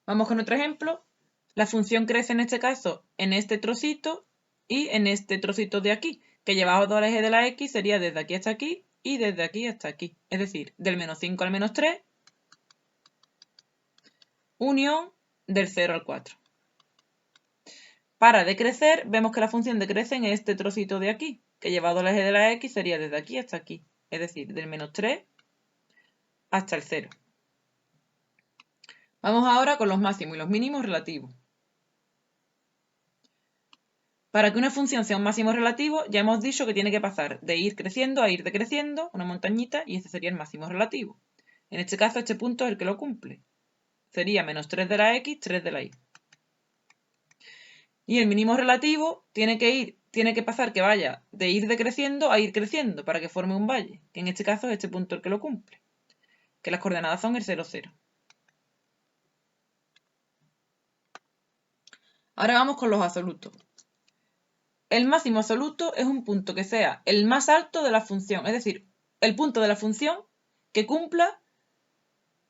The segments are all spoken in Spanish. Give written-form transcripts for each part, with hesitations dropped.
Vamos con otro ejemplo. La función crece en este caso en este trocito y en este trocito de aquí, que llevado al eje de la x sería desde aquí hasta aquí y desde aquí hasta aquí. Es decir, del menos 5 al menos 3, unión del 0 al 4. Para decrecer, vemos que la función decrece en este trocito de aquí, que llevado al eje de la x sería desde aquí hasta aquí. Es decir, del menos 3 hasta el 0. Vamos ahora con los máximos y los mínimos relativos. Para que una función sea un máximo relativo, ya hemos dicho que tiene que pasar de ir creciendo a ir decreciendo, una montañita, y este sería el máximo relativo. En este caso, este punto es el que lo cumple. Sería menos 3 de la x, 3 de la y. Y el mínimo relativo tiene que pasar que vaya de ir decreciendo a ir creciendo para que forme un valle, que en este caso es este punto el que lo cumple, que las coordenadas son el 0, 0. Ahora vamos con los absolutos. El máximo absoluto es un punto que sea el más alto de la función, es decir, el punto de la función que cumpla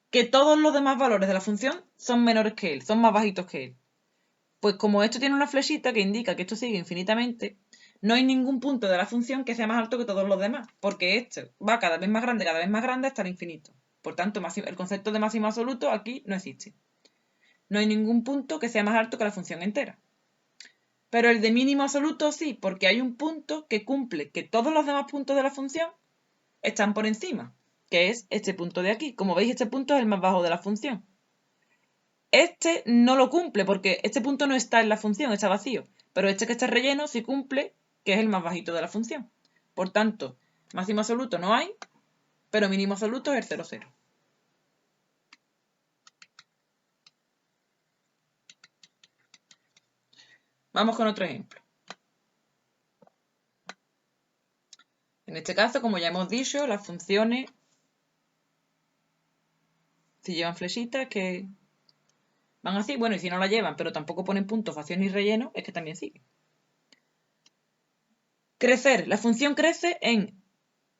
que todos los demás valores de la función son menores que él, son más bajitos que él. Pues como esto tiene una flechita que indica que esto sigue infinitamente, no hay ningún punto de la función que sea más alto que todos los demás, porque esto va cada vez más grande hasta el infinito. Por tanto, el concepto de máximo absoluto aquí no existe. No hay ningún punto que sea más alto que la función entera. Pero el de mínimo absoluto sí, porque hay un punto que cumple que todos los demás puntos de la función están por encima, que es este punto de aquí. Como veis, este punto es el más bajo de la función. Este no lo cumple porque este punto no está en la función, está vacío. Pero este que está relleno sí cumple, que es el más bajito de la función. Por tanto, máximo absoluto no hay, pero mínimo absoluto es el 0, 0. Vamos con otro ejemplo. En este caso, como ya hemos dicho, las funciones, si llevan flechitas, que van así, bueno, y si no la llevan, pero tampoco ponen puntos, vacíos ni relleno, es que también sigue. Crecer. La función crece en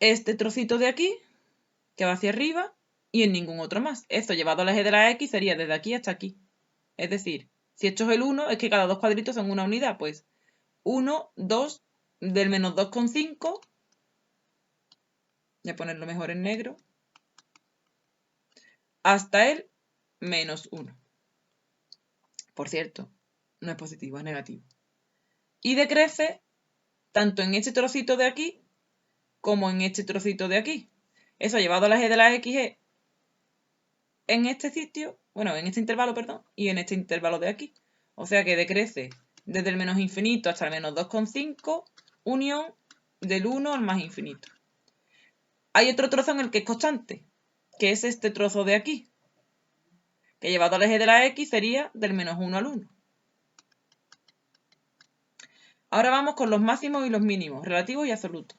este trocito de aquí, que va hacia arriba, y en ningún otro más. Esto llevado al eje de la x sería desde aquí hasta aquí. Es decir, si esto es el 1, es que cada dos cuadritos son una unidad. Pues 1, 2, del menos 2,5. Voy a ponerlo mejor en negro. Hasta el menos 1. Por cierto, no es positivo, es negativo. Y decrece tanto en este trocito de aquí como en este trocito de aquí. Eso llevado al eje de la x es en este sitio, bueno, en este intervalo, perdón, y en este intervalo de aquí. O sea que decrece desde el menos infinito hasta el menos 2,5, unión del 1 al más infinito. Hay otro trozo en el que es constante, que es este trozo de aquí, que llevado al eje de la x sería del menos 1 al 1. Ahora vamos con los máximos y los mínimos, relativos y absolutos.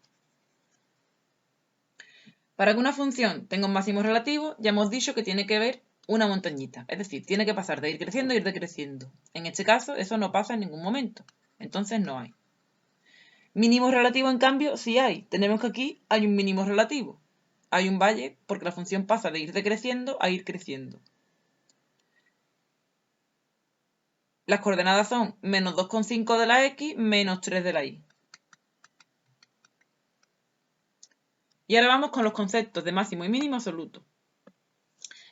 Para que una función tenga un máximo relativo, ya hemos dicho que tiene que haber una montañita, es decir, tiene que pasar de ir creciendo a ir decreciendo. En este caso, eso no pasa en ningún momento, entonces no hay. Mínimo relativo, en cambio, sí hay. Tenemos que aquí hay un mínimo relativo. Hay un valle porque la función pasa de ir decreciendo a ir creciendo. Las coordenadas son menos 2,5 de la x, menos 3 de la y. Y ahora vamos con los conceptos de máximo y mínimo absoluto.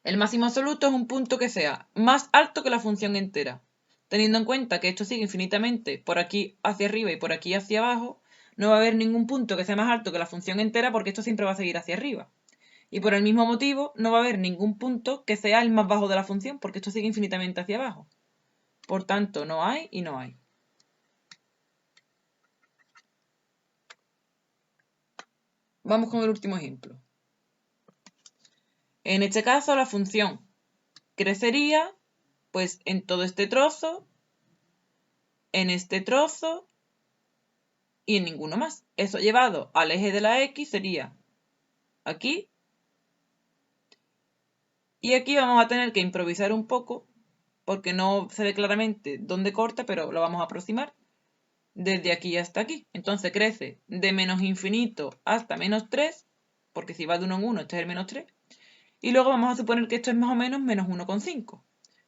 El máximo absoluto es un punto que sea más alto que la función entera. Teniendo en cuenta que esto sigue infinitamente por aquí hacia arriba y por aquí hacia abajo, no va a haber ningún punto que sea más alto que la función entera porque esto siempre va a seguir hacia arriba. Y por el mismo motivo no va a haber ningún punto que sea el más bajo de la función porque esto sigue infinitamente hacia abajo. Por tanto, no hay y no hay. Vamos con el último ejemplo. En este caso, la función crecería pues en todo este trozo, en este trozo y en ninguno más. Eso llevado al eje de la x sería aquí. Y aquí vamos a tener que improvisar un poco porque no se ve claramente dónde corta, pero lo vamos a aproximar desde aquí hasta aquí. Entonces crece de menos infinito hasta menos 3, porque si va de 1 en 1, este es el menos 3. Y luego vamos a suponer que esto es más o menos 1,5.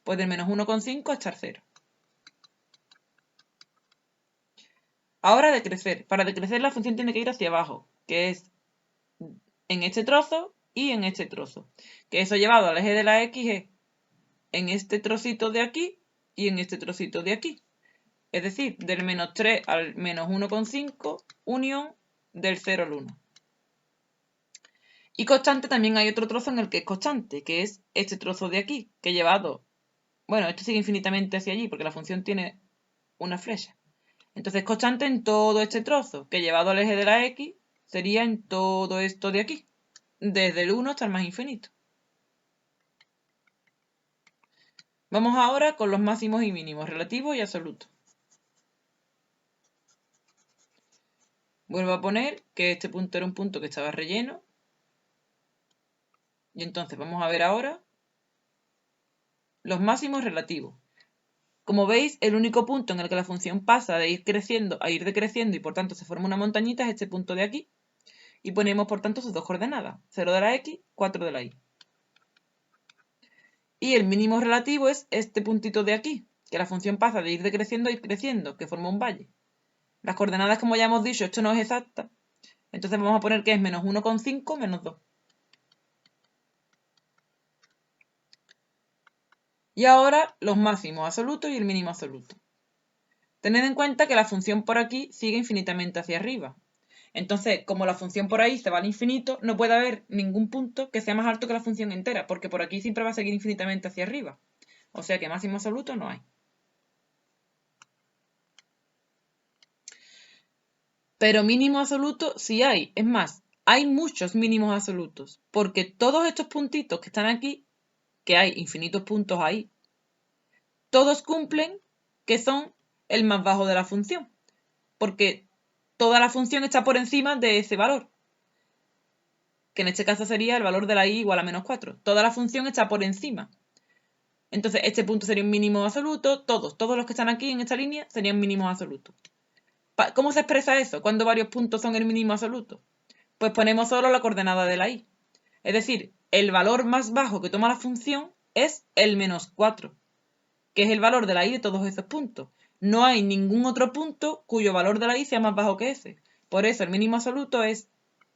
Pues del menos 1,5 a echar 0. Ahora decrecer. Para decrecer la función tiene que ir hacia abajo, que es en este trozo y en este trozo. Que eso llevado al eje de la X es en este trocito de aquí y en este trocito de aquí. Es decir, del menos 3 al menos 1,5 unión del 0 al 1. Y constante también hay otro trozo en el que es constante, que es este trozo de aquí, que llevado, bueno, esto sigue infinitamente hacia allí porque la función tiene una flecha. Entonces constante en todo este trozo, que llevado al eje de la X sería en todo esto de aquí, desde el 1 hasta el más infinito. Vamos ahora con los máximos y mínimos, relativos y absolutos. Vuelvo a poner que este punto era un punto que estaba relleno. Y entonces vamos a ver ahora los máximos relativos. Como veis, el único punto en el que la función pasa de ir creciendo a ir decreciendo y por tanto se forma una montañita es este punto de aquí. Y ponemos por tanto sus dos coordenadas, 0 de la X, 4 de la Y. Y el mínimo relativo es este puntito de aquí, que la función pasa de ir decreciendo a ir creciendo, que forma un valle. Las coordenadas, como ya hemos dicho, esto no es exacta. Entonces vamos a poner que es menos 1,5 menos 2. Y ahora los máximos absolutos y el mínimo absoluto. Tened en cuenta que la función por aquí sigue infinitamente hacia arriba. Entonces, como la función por ahí se va al infinito, no puede haber ningún punto que sea más alto que la función entera, porque por aquí siempre va a seguir infinitamente hacia arriba. O sea que máximo absoluto no hay. Pero mínimo absoluto sí hay. Es más, hay muchos mínimos absolutos, porque todos estos puntitos que están aquí, que hay infinitos puntos ahí, todos cumplen que son el más bajo de la función, porque toda la función está por encima de ese valor, que en este caso sería el valor de la y igual a menos 4. Toda la función está por encima. Entonces este punto sería un mínimo absoluto, todos los que están aquí en esta línea serían mínimos absolutos. ¿Cómo se expresa eso? Cuando varios puntos son el mínimo absoluto. Pues ponemos solo la coordenada de la y. Es decir, el valor más bajo que toma la función es el menos 4, que es el valor de la y de todos esos puntos. No hay ningún otro punto cuyo valor de la y sea más bajo que ese. Por eso el mínimo absoluto es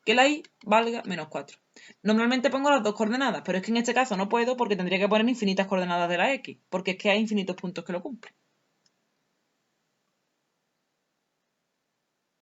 que la y valga menos 4. Normalmente pongo las dos coordenadas, pero es que en este caso no puedo porque tendría que poner infinitas coordenadas de la x, porque es que hay infinitos puntos que lo cumplen.